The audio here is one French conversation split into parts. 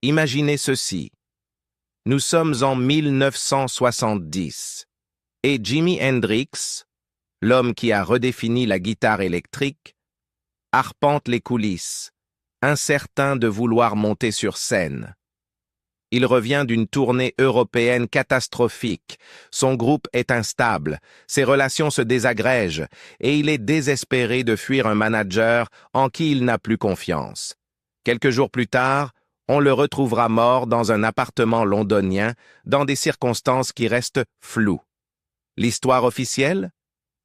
Imaginez ceci. Nous sommes en 1970 et Jimi Hendrix, l'homme qui a redéfini la guitare électrique, arpente les coulisses, incertain de vouloir monter sur scène. Il revient d'une tournée européenne catastrophique. Son groupe est instable, ses relations se désagrègent et il est désespéré de fuir un manager en qui il n'a plus confiance. Quelques jours plus tard, on le retrouvera mort dans un appartement londonien dans des circonstances qui restent floues. L'histoire officielle?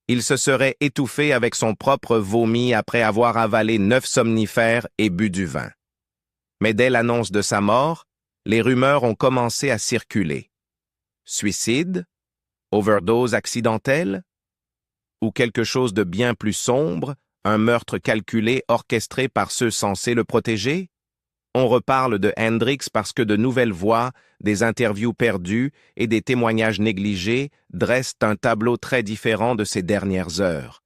Il se serait étouffé avec son propre vomi après avoir avalé 9 somnifères et bu du vin. Mais dès l'annonce de sa mort, les rumeurs ont commencé à circuler. Suicide? Overdose accidentelle? Ou quelque chose de bien plus sombre, un meurtre calculé orchestré par ceux censés le protéger? On reparle de Hendrix parce que de nouvelles voix, des interviews perdues et des témoignages négligés dressent un tableau très différent de ces dernières heures.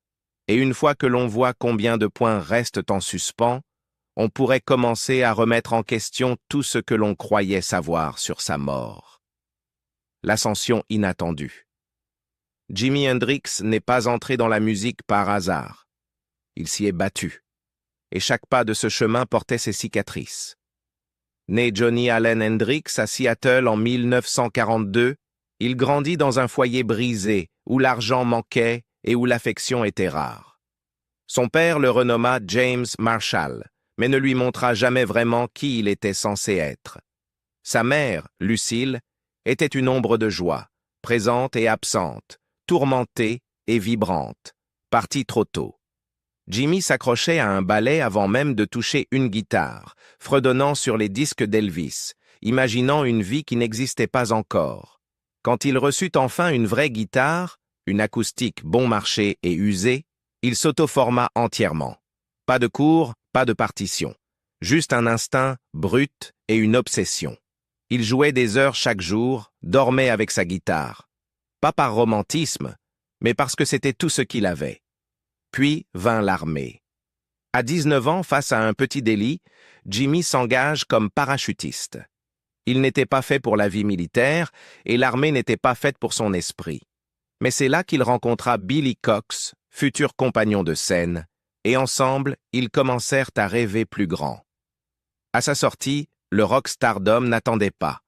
Et une fois que l'on voit combien de points restent en suspens, on pourrait commencer à remettre en question tout ce que l'on croyait savoir sur sa mort. L'ascension inattendue. Jimi Hendrix n'est pas entré dans la musique par hasard. Il s'y est battu. Et chaque pas de ce chemin portait ses cicatrices. Né Johnny Allen Hendrix à Seattle en 1942, il grandit dans un foyer brisé, où l'argent manquait et où l'affection était rare. Son père le renomma James Marshall, mais ne lui montra jamais vraiment qui il était censé être. Sa mère, Lucille, était une ombre de joie, présente et absente, tourmentée et vibrante, partie trop tôt. Jimi s'accrochait à un balai avant même de toucher une guitare, fredonnant sur les disques d'Elvis, imaginant une vie qui n'existait pas encore. Quand il reçut enfin une vraie guitare, une acoustique bon marché et usée, il s'auto-forma entièrement. Pas de cours, pas de partition. Juste un instinct brut et une obsession. Il jouait des heures chaque jour, dormait avec sa guitare. Pas par romantisme, mais parce que c'était tout ce qu'il avait. Puis vint l'armée. À 19 ans, face à un petit délit, Jimi s'engage comme parachutiste. Il n'était pas fait pour la vie militaire et l'armée n'était pas faite pour son esprit. Mais c'est là qu'il rencontra Billy Cox, futur compagnon de scène, et ensemble, ils commencèrent à rêver plus grand. À sa sortie, le rock stardom n'attendait pas.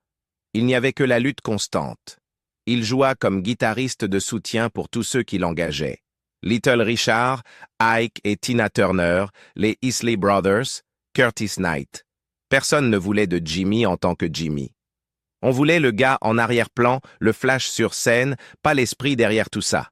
Il n'y avait que la lutte constante. Il joua comme guitariste de soutien pour tous ceux qui l'engageaient. Little Richard, Ike et Tina Turner, les Isley Brothers, Curtis Knight. Personne ne voulait de Jimi en tant que Jimi. On voulait le gars en arrière-plan, le flash sur scène, pas l'esprit derrière tout ça.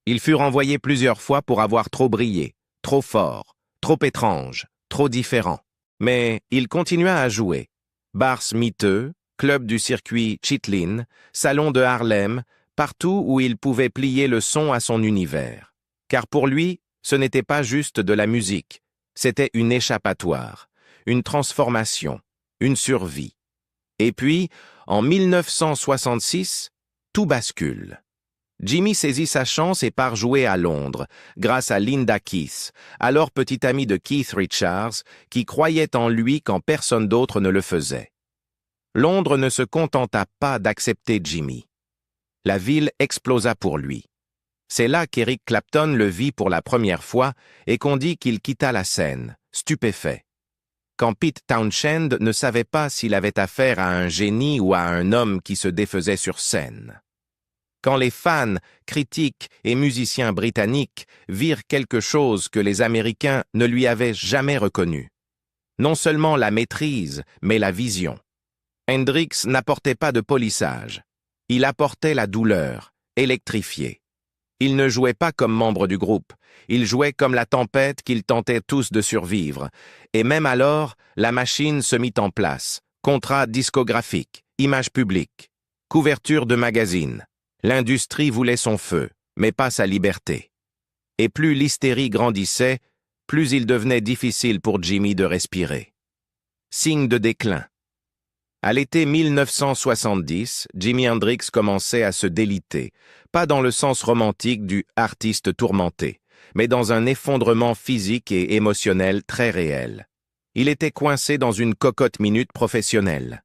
Il fut renvoyé plusieurs fois pour avoir trop brillé, trop fort, trop étrange, trop différent. Mais il continua à jouer. Bars miteux, club du circuit Chitlin, salon de Harlem, partout où il pouvait plier le son à son univers. Car pour lui, ce n'était pas juste de la musique, c'était une échappatoire, une transformation, une survie. Et puis, en 1966, tout bascule. Jimi saisit sa chance et part jouer à Londres, grâce à Linda Keith, alors petite amie de Keith Richards, qui croyait en lui quand personne d'autre ne le faisait. Londres ne se contenta pas d'accepter Jimi. La ville explosa pour lui. C'est là qu'Eric Clapton le vit pour la première fois et qu'on dit qu'il quitta la scène, stupéfait. Quand Pete Townshend ne savait pas s'il avait affaire à un génie ou à un homme qui se défaisait sur scène. Quand les fans, critiques et musiciens britanniques virent quelque chose que les Américains ne lui avaient jamais reconnu. Non seulement la maîtrise, mais la vision. Hendrix n'apportait pas de polissage. Il apportait la douleur, électrifiée. Il ne jouait pas comme membre du groupe, il jouait comme la tempête qu'ils tentaient tous de survivre. Et même alors, la machine se mit en place. Contrat discographique, image publique, couverture de magazine. L'industrie voulait son feu, mais pas sa liberté. Et plus l'hystérie grandissait, plus il devenait difficile pour Jimi de respirer. Signe de déclin. À l'été 1970, Jimi Hendrix commençait à se déliter, pas dans le sens romantique du artiste tourmenté, mais dans un effondrement physique et émotionnel très réel. Il était coincé dans une cocotte minute professionnelle.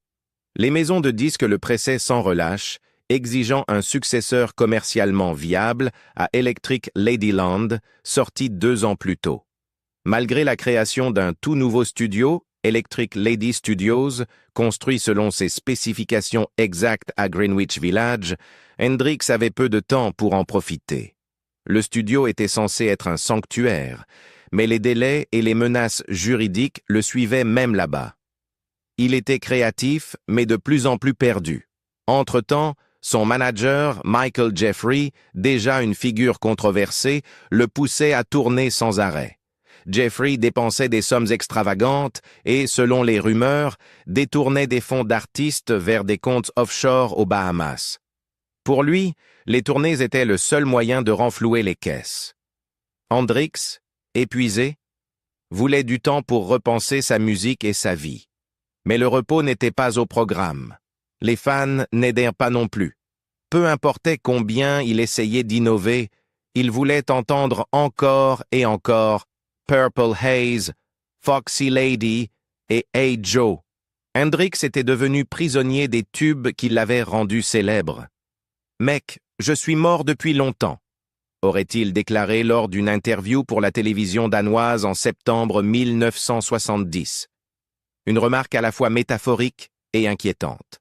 Les maisons de disques le pressaient sans relâche, exigeant un successeur commercialement viable à Electric Ladyland, sorti 2 ans plus tôt. Malgré la création d'un tout nouveau studio, Electric Lady Studios, construit selon ses spécifications exactes à Greenwich Village, Hendrix avait peu de temps pour en profiter. Le studio était censé être un sanctuaire, mais les délais et les menaces juridiques le suivaient même là-bas. Il était créatif, mais de plus en plus perdu. Entre-temps, son manager, Michael Jeffrey, déjà une figure controversée, le poussait à tourner sans arrêt. Jeffrey dépensait des sommes extravagantes et, selon les rumeurs, détournait des fonds d'artistes vers des comptes offshore aux Bahamas. Pour lui, les tournées étaient le seul moyen de renflouer les caisses. Hendrix, épuisé, voulait du temps pour repenser sa musique et sa vie. Mais le repos n'était pas au programme. Les fans n'aidèrent pas non plus. Peu importait combien il essayait d'innover, il voulait entendre encore et encore Purple Haze, Foxy Lady et Hey Joe. Hendrix était devenu prisonnier des tubes qui l'avaient rendu célèbre. « Mec, je suis mort depuis longtemps », aurait-il déclaré lors d'une interview pour la télévision danoise en septembre 1970. Une remarque à la fois métaphorique et inquiétante.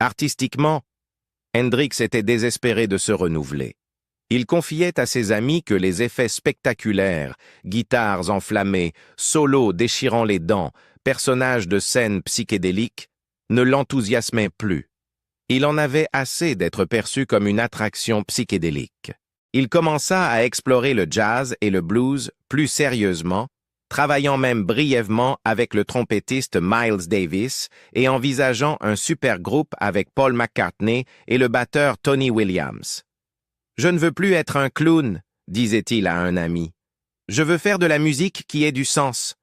Artistiquement, Hendrix était désespéré de se renouveler. Il confiait à ses amis que les effets spectaculaires, guitares enflammées, solos déchirant les dents, personnages de scènes psychédéliques, ne l'enthousiasmaient plus. Il en avait assez d'être perçu comme une attraction psychédélique. Il commença à explorer le jazz et le blues plus sérieusement, travaillant même brièvement avec le trompettiste Miles Davis et envisageant un supergroupe avec Paul McCartney et le batteur Tony Williams. « Je ne veux plus être un clown », disait-il à un ami. « Je veux faire de la musique qui ait du sens. »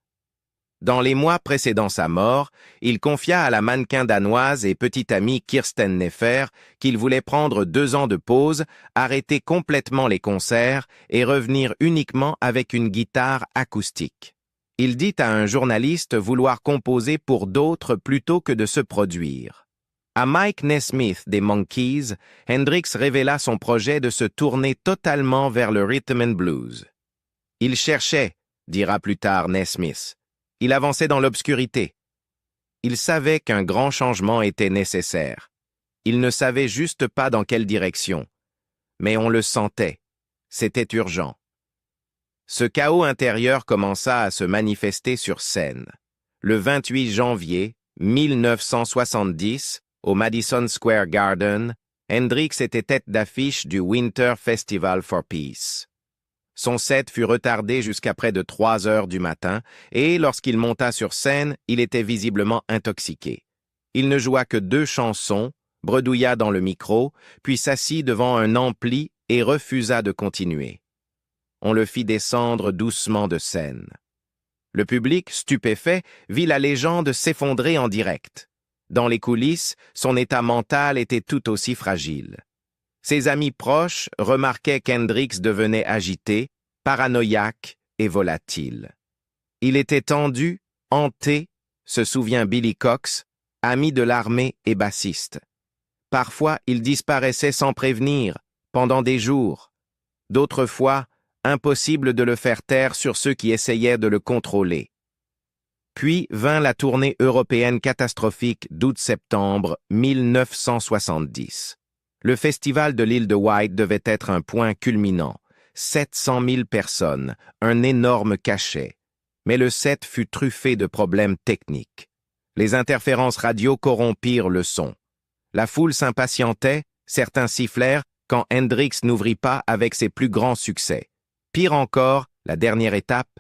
Dans les mois précédant sa mort, il confia à la mannequin danoise et petite amie Kirsten Nefer qu'il voulait prendre 2 ans de pause, arrêter complètement les concerts et revenir uniquement avec une guitare acoustique. Il dit à un journaliste vouloir composer pour d'autres plutôt que de se produire. À Mike Nesmith des Monkees, Hendrix révéla son projet de se tourner totalement vers le rhythm and blues. Il cherchait, dira plus tard Nesmith. Il avançait dans l'obscurité. Il savait qu'un grand changement était nécessaire. Il ne savait juste pas dans quelle direction. Mais on le sentait. C'était urgent. Ce chaos intérieur commença à se manifester sur scène. Le 28 janvier 1970, au Madison Square Garden, Hendrix était tête d'affiche du Winter Festival for Peace. Son set fut retardé jusqu'à près de 3 heures du matin et, lorsqu'il monta sur scène, il était visiblement intoxiqué. Il ne joua que 2 chansons, bredouilla dans le micro, puis s'assit devant un ampli et refusa de continuer. On le fit descendre doucement de scène. Le public, stupéfait, vit la légende s'effondrer en direct. Dans les coulisses, son état mental était tout aussi fragile. Ses amis proches remarquaient qu'Hendrix devenait agité, paranoïaque et volatile. Il était tendu, hanté, se souvient Billy Cox, ami de l'armée et bassiste. Parfois, il disparaissait sans prévenir, pendant des jours. D'autres fois, impossible de le faire taire sur ceux qui essayaient de le contrôler. Puis vint la tournée européenne catastrophique d'août-septembre 1970. Le festival de l'île de White devait être un point culminant. 700 000 personnes, un énorme cachet. Mais le set fut truffé de problèmes techniques. Les interférences radio corrompirent le son. La foule s'impatientait, certains sifflèrent, quand Hendrix n'ouvrit pas avec ses plus grands succès. Pire encore, la dernière étape,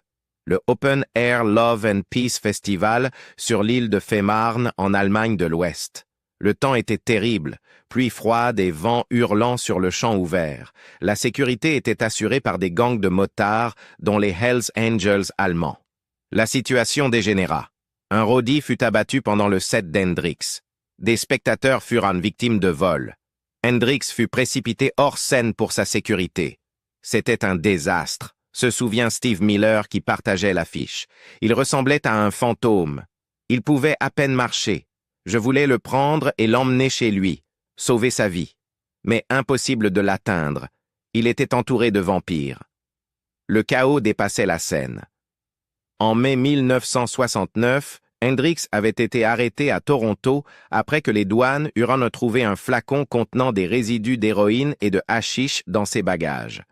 le Open Air Love and Peace Festival sur l'île de Fehmarn en Allemagne de l'Ouest. Le temps était terrible, pluie froide et vent hurlant sur le champ ouvert. La sécurité était assurée par des gangs de motards, dont les Hells Angels allemands. La situation dégénéra. Un roadie fut abattu pendant le set d'Hendrix. Des spectateurs furent victimes de vols. Hendrix fut précipité hors scène pour sa sécurité. C'était un désastre. se souvient Steve Miller qui partageait l'affiche. Il ressemblait à un fantôme. Il pouvait à peine marcher. Je voulais le prendre et l'emmener chez lui, sauver sa vie. Mais impossible de l'atteindre. Il était entouré de vampires. Le chaos dépassait la scène. En mai 1969, Hendrix avait été arrêté à Toronto après que les douanes eurent retrouvé un flacon contenant des résidus d'héroïne et de hashish dans ses bagages.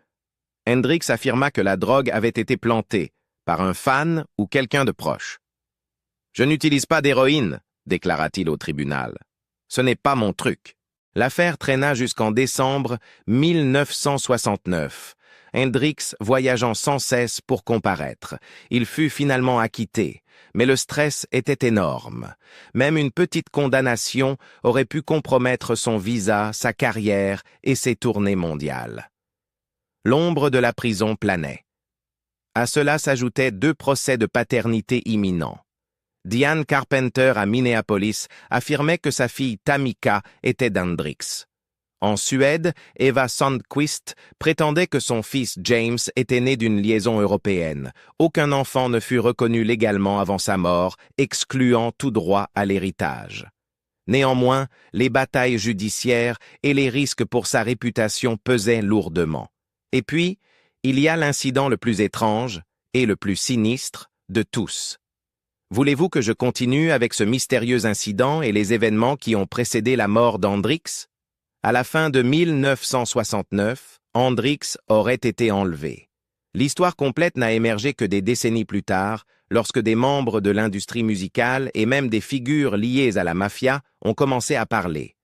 Hendrix affirma que la drogue avait été plantée par un fan ou quelqu'un de proche. « Je n'utilise pas d'héroïne », déclara-t-il au tribunal. « Ce n'est pas mon truc. » L'affaire traîna jusqu'en décembre 1969. Hendrix voyageant sans cesse pour comparaître. Il fut finalement acquitté, mais le stress était énorme. Même une petite condamnation aurait pu compromettre son visa, sa carrière et ses tournées mondiales. L'ombre de la prison planait. À cela s'ajoutaient 2 procès de paternité imminents. Diane Carpenter à Minneapolis affirmait que sa fille Tamika était d'Hendrix. En Suède, Eva Sandquist prétendait que son fils James était né d'une liaison européenne. Aucun enfant ne fut reconnu légalement avant sa mort, excluant tout droit à l'héritage. Néanmoins, les batailles judiciaires et les risques pour sa réputation pesaient lourdement. Et puis, il y a l'incident le plus étrange et le plus sinistre de tous. Voulez-vous que je continue avec ce mystérieux incident et les événements qui ont précédé la mort d'Hendrix? À la fin de 1969, Hendrix aurait été enlevé. L'histoire complète n'a émergé que des décennies plus tard, lorsque des membres de l'industrie musicale et même des figures liées à la mafia ont commencé à parler.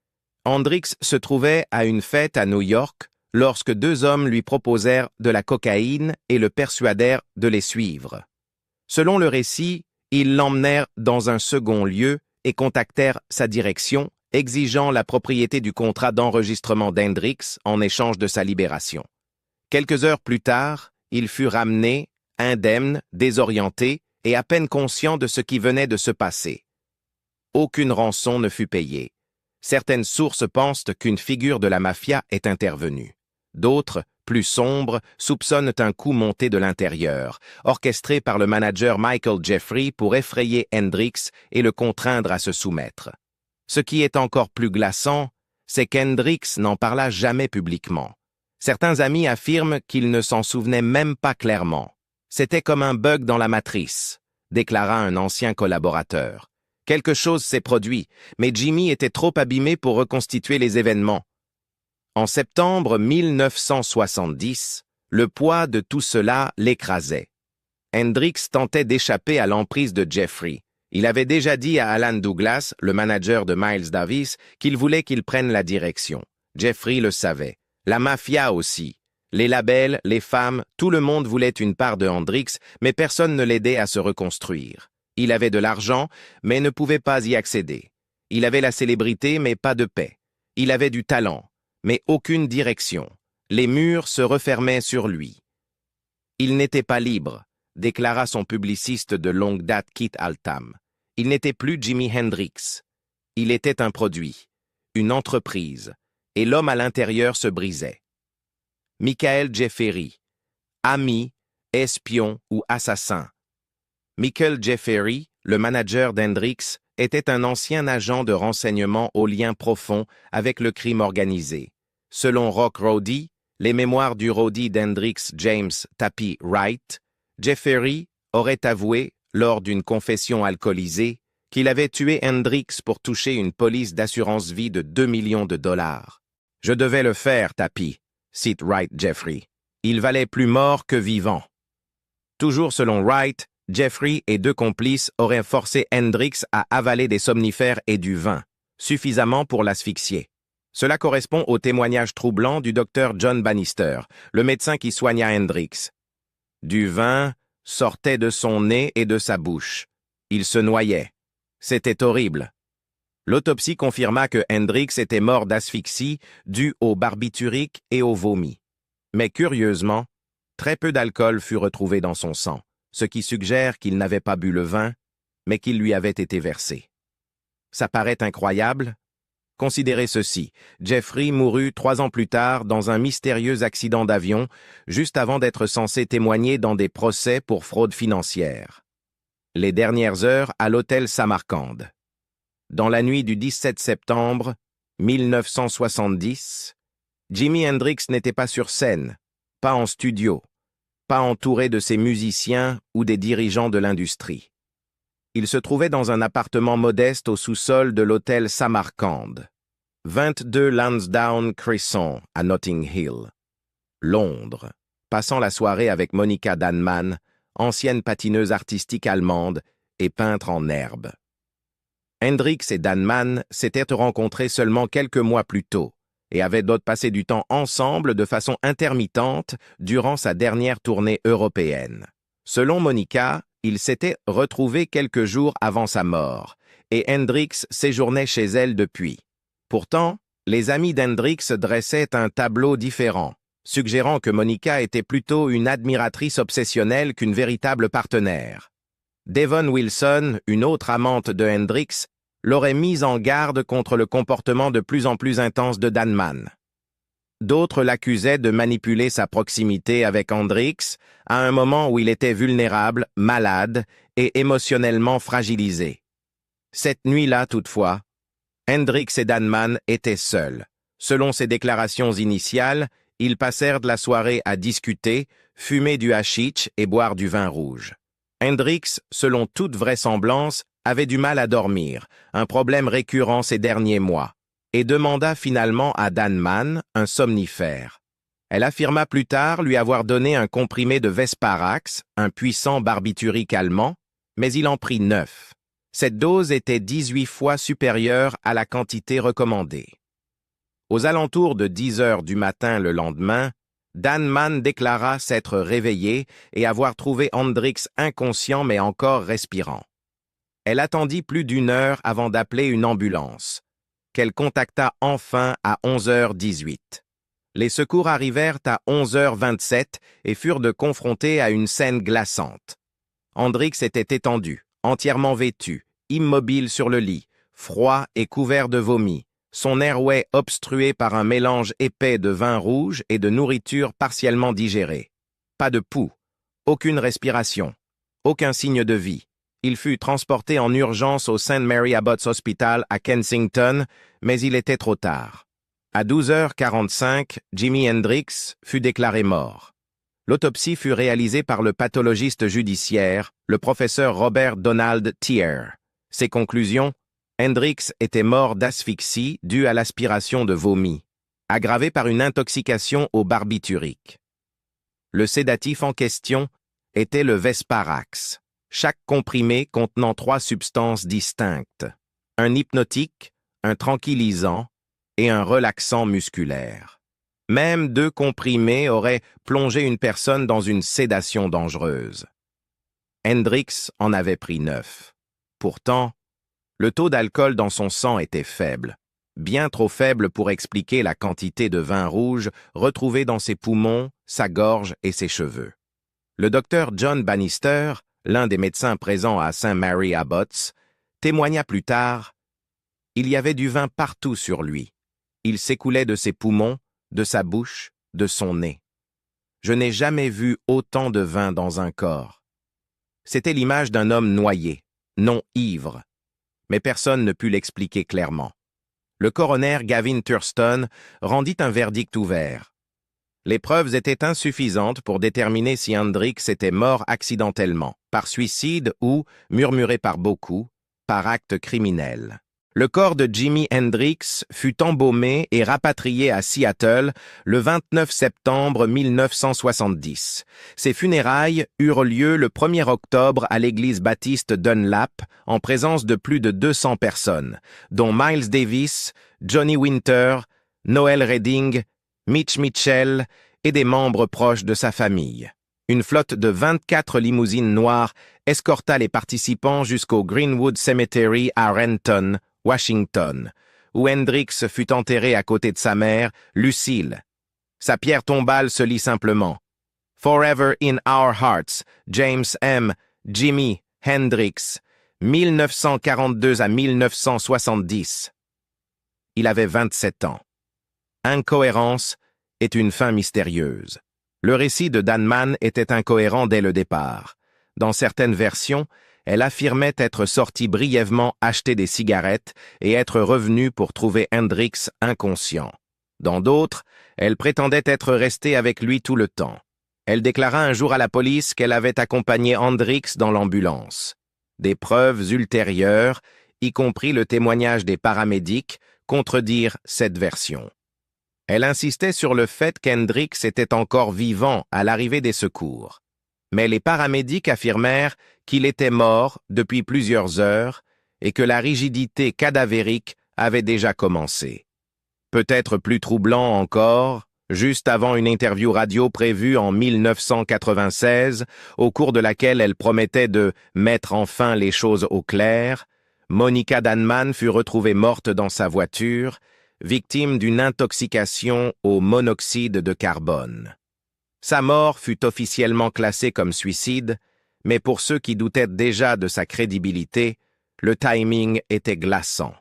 Hendrix se trouvait à une fête à New York lorsque 2 hommes lui proposèrent de la cocaïne et le persuadèrent de les suivre. Selon le récit, ils l'emmenèrent dans un second lieu et contactèrent sa direction, exigeant la propriété du contrat d'enregistrement d'Hendrix en échange de sa libération. Quelques heures plus tard, il fut ramené, indemne, désorienté et à peine conscient de ce qui venait de se passer. Aucune rançon ne fut payée. Certaines sources pensent qu'une figure de la mafia est intervenue. D'autres, plus sombres, soupçonnent un coup monté de l'intérieur, orchestré par le manager Michael Jeffrey pour effrayer Hendrix et le contraindre à se soumettre. Ce qui est encore plus glaçant, c'est qu'Hendrix n'en parla jamais publiquement. Certains amis affirment qu'il ne s'en souvenait même pas clairement. C'était comme un bug dans la matrice, déclara un ancien collaborateur. Quelque chose s'est produit, mais Jimmy était trop abîmé pour reconstituer les événements. En septembre 1970, le poids de tout cela l'écrasait. Hendrix tentait d'échapper à l'emprise de Jeffrey. Il avait déjà dit à Alan Douglas, le manager de Miles Davis, qu'il voulait qu'il prenne la direction. Jeffrey le savait. La mafia aussi. Les labels, les femmes, tout le monde voulait une part de Hendrix, mais personne ne l'aidait à se reconstruire. Il avait de l'argent, mais ne pouvait pas y accéder. Il avait la célébrité, mais pas de paix. Il avait du talent, mais aucune direction. Les murs se refermaient sur lui. Il n'était pas libre, déclara son publiciste de longue date Kit Altham. Il n'était plus Jimi Hendrix. Il était un produit, une entreprise, et l'homme à l'intérieur se brisait. Michael Jeffery, ami, espion ou assassin. Michael Jeffery, le manager d'Hendrix, était un ancien agent de renseignement aux liens profonds avec le crime organisé. Selon Rock Roddy, les mémoires du Roddy d'Hendrix James Tappy Wright, Jeffery aurait avoué, lors d'une confession alcoolisée, qu'il avait tué Hendrix pour toucher une police d'assurance-vie de 2 millions de dollars. « Je devais le faire, Tappy », cite Wright Jeffrey. « Il valait plus mort que vivant. » Toujours selon Wright, Jeffrey et 2 complices auraient forcé Hendrix à avaler des somnifères et du vin, suffisamment pour l'asphyxier. Cela correspond au témoignage troublant du docteur John Bannister, le médecin qui soigna Hendrix. Du vin sortait de son nez et de sa bouche. Il se noyait. C'était horrible. L'autopsie confirma que Hendrix était mort d'asphyxie due au barbiturique et au vomi. Mais curieusement, très peu d'alcool fut retrouvé dans son sang, ce qui suggère qu'il n'avait pas bu le vin, mais qu'il lui avait été versé. Ça paraît incroyable, Considérez ceci. Jeffrey mourut 3 ans plus tard dans un mystérieux accident d'avion, juste avant d'être censé témoigner dans des procès pour fraude financière. Les dernières heures à l'hôtel Samarcande. Dans la nuit du 17 septembre 1970, Jimi Hendrix n'était pas sur scène, pas en studio, pas entouré de ses musiciens ou des dirigeants de l'industrie. Il se trouvait dans un appartement modeste au sous-sol de l'hôtel Samarcande, 22 Lansdowne Crescent à Notting Hill, Londres, passant la soirée avec Monica Dannemann, ancienne patineuse artistique allemande et peintre en herbe. Hendrix et Dannemann s'étaient rencontrés seulement quelques mois plus tôt et avaient donc passé du temps ensemble de façon intermittente durant sa dernière tournée européenne. Selon Monica, ils s'étaient retrouvés quelques jours avant sa mort et Hendrix séjournait chez elle depuis. Pourtant, les amis d'Hendrix dressaient un tableau différent, suggérant que Monica était plutôt une admiratrice obsessionnelle qu'une véritable partenaire. Devon Wilson, une autre amante de Hendrix, l'aurait mise en garde contre le comportement de plus en plus intense de Dannemann. D'autres l'accusaient de manipuler sa proximité avec Hendrix à un moment où il était vulnérable, malade et émotionnellement fragilisé. Cette nuit-là, toutefois, Hendrix et Dannemann étaient seuls. Selon ses déclarations initiales, ils passèrent de la soirée à discuter, fumer du hashish et boire du vin rouge. Hendrix, selon toute vraisemblance, avait du mal à dormir, un problème récurrent ces derniers mois, et demanda finalement à Dannemann un somnifère. Elle affirma plus tard lui avoir donné un comprimé de Vesparax, un puissant barbiturique allemand, mais il en prit 9. Cette dose était 18 fois supérieure à la quantité recommandée. Aux alentours de 10 heures du matin le lendemain, Dannemann déclara s'être réveillé et avoir trouvé Hendrix inconscient mais encore respirant. Elle attendit plus d'1 heure avant d'appeler une ambulance, qu'elle contacta enfin à 11h18. Les secours arrivèrent à 11h27 et furent confrontés à une scène glaçante. Hendrix était étendu, entièrement vêtu, immobile sur le lit, froid et couvert de vomi, son airway obstrué par un mélange épais de vin rouge et de nourriture partiellement digérée. Pas de pouls, aucune respiration, aucun signe de vie. Il fut transporté en urgence au St. Mary Abbot's Hospital à Kensington, mais il était trop tard. À 12h45, Jimi Hendrix fut déclaré mort. L'autopsie fut réalisée par le pathologiste judiciaire, le professeur Robert Donald Thiers. Ses conclusions: Hendrix était mort d'asphyxie due à l'aspiration de vomi, aggravée par une intoxication au barbiturique. Le sédatif en question était le Vesparax, chaque comprimé contenant 3 substances distinctes, un hypnotique, un tranquillisant et un relaxant musculaire. Même 2 comprimés auraient plongé une personne dans une sédation dangereuse. Hendrix en avait pris 9. Pourtant, le taux d'alcool dans son sang était faible, bien trop faible pour expliquer la quantité de vin rouge retrouvée dans ses poumons, sa gorge et ses cheveux. Le docteur John Bannister, l'un des médecins présents à St. Mary Abbot's, témoigna plus tard: « Il y avait du vin partout sur lui. Il s'écoulait de ses poumons, de sa bouche, de son nez. Je n'ai jamais vu autant de vin dans un corps. » C'était l'image d'un homme noyé, non ivre, mais personne ne put l'expliquer clairement. Le coroner Gavin Thurston rendit un verdict ouvert. Les preuves étaient insuffisantes pour déterminer si Hendrix était mort accidentellement, par suicide ou, murmuré par beaucoup, par acte criminel. Le corps de Jimi Hendrix fut embaumé et rapatrié à Seattle le 29 septembre 1970. Ses funérailles eurent lieu le 1er octobre à l'église baptiste Dunlap, en présence de plus de 200 personnes, dont Miles Davis, Johnny Winter, Noel Redding, Mitch Mitchell et des membres proches de sa famille. Une flotte de 24 limousines noires escorta les participants jusqu'au Greenwood Cemetery à Renton, Washington, où Hendrix fut enterré à côté de sa mère, Lucille. Sa pierre tombale se lit simplement: « Forever in our hearts, James M. Jimi Hendrix, 1942 à 1970. » Il avait 27 ans. Incohérence est une fin mystérieuse. Le récit de Dan Mann était incohérent dès le départ. Dans certaines versions, elle affirmait être sortie brièvement acheter des cigarettes et être revenue pour trouver Hendrix inconscient. Dans d'autres, elle prétendait être restée avec lui tout le temps. Elle déclara un jour à la police qu'elle avait accompagné Hendrix dans l'ambulance. Des preuves ultérieures, y compris le témoignage des paramédics, contredirent cette version. Elle insistait sur le fait qu'Hendrix était encore vivant à l'arrivée des secours. Mais les paramédics affirmèrent qu'il était mort depuis plusieurs heures et que la rigidité cadavérique avait déjà commencé. Peut-être plus troublant encore, juste avant une interview radio prévue en 1996, au cours de laquelle elle promettait de mettre enfin les choses au clair, Monica Danman fut retrouvée morte dans sa voiture, victime d'une intoxication au monoxyde de carbone. Sa mort fut officiellement classée comme suicide, mais pour ceux qui doutaient déjà de sa crédibilité, le timing était glaçant.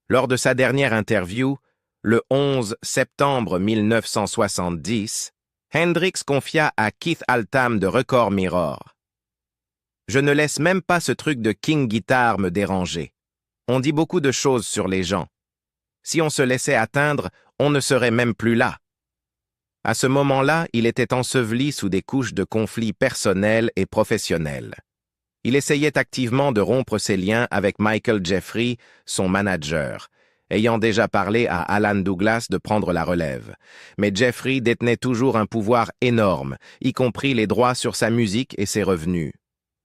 Lors de sa dernière interview, le 11 septembre 1970, Hendrix confia à Keith Altham de Record Mirror: « Je ne laisse même pas ce truc de King Guitar me déranger. On dit beaucoup de choses sur les gens. Si on se laissait atteindre, on ne serait même plus là. » À ce moment-là, il était enseveli sous des couches de conflits personnels et professionnels. Il essayait activement de rompre ses liens avec Michael Jeffrey, son manager, ayant déjà parlé à Alan Douglas de prendre la relève. Mais Jeffrey détenait toujours un pouvoir énorme, y compris les droits sur sa musique et ses revenus.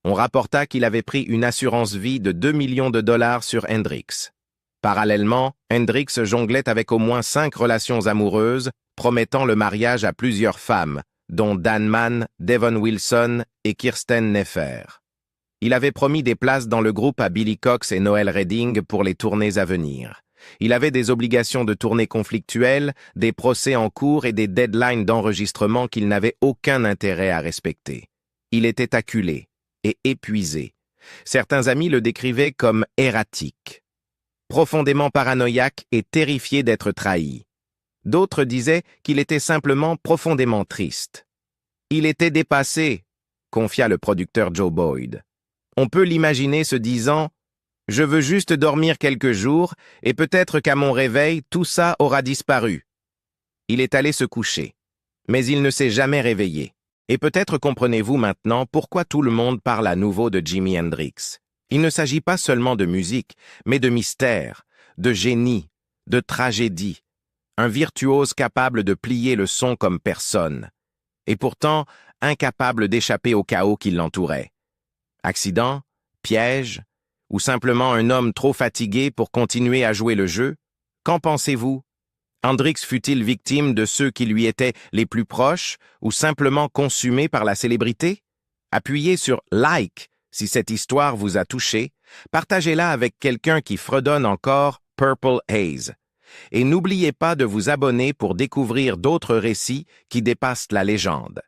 On rapporta qu'il avait pris une assurance vie de 2 millions de dollars sur Hendrix. Parallèlement, Hendrix jonglait avec au moins 5 relations amoureuses, promettant le mariage à plusieurs femmes, dont Dan Mann, Devon Wilson et Kirsten Nefer. Il avait promis des places dans le groupe à Billy Cox et Noel Redding pour les tournées à venir. Il avait des obligations de tournée conflictuelles, des procès en cours et des deadlines d'enregistrement qu'il n'avait aucun intérêt à respecter. Il était acculé et épuisé. Certains amis le décrivaient comme erratique, profondément paranoïaque et terrifié d'être trahi. D'autres disaient qu'il était simplement profondément triste. « Il était dépassé », confia le producteur Joe Boyd. On peut l'imaginer se disant « Je veux juste dormir quelques jours et peut-être qu'à mon réveil, tout ça aura disparu. » Il est allé se coucher, mais il ne s'est jamais réveillé. Et peut-être comprenez-vous maintenant pourquoi tout le monde parle à nouveau de Jimi Hendrix. Il ne s'agit pas seulement de musique, mais de mystère, de génie, de tragédie. Un virtuose capable de plier le son comme personne, et pourtant incapable d'échapper au chaos qui l'entourait. Accident, piège, ou simplement un homme trop fatigué pour continuer à jouer le jeu? Qu'en pensez-vous? Hendrix fut-il victime de ceux qui lui étaient les plus proches ou simplement consumé par la célébrité? Appuyez sur « Like » si cette histoire vous a touché, partagez-la avec quelqu'un qui fredonne encore Purple Haze. Et n'oubliez pas de vous abonner pour découvrir d'autres récits qui dépassent la légende.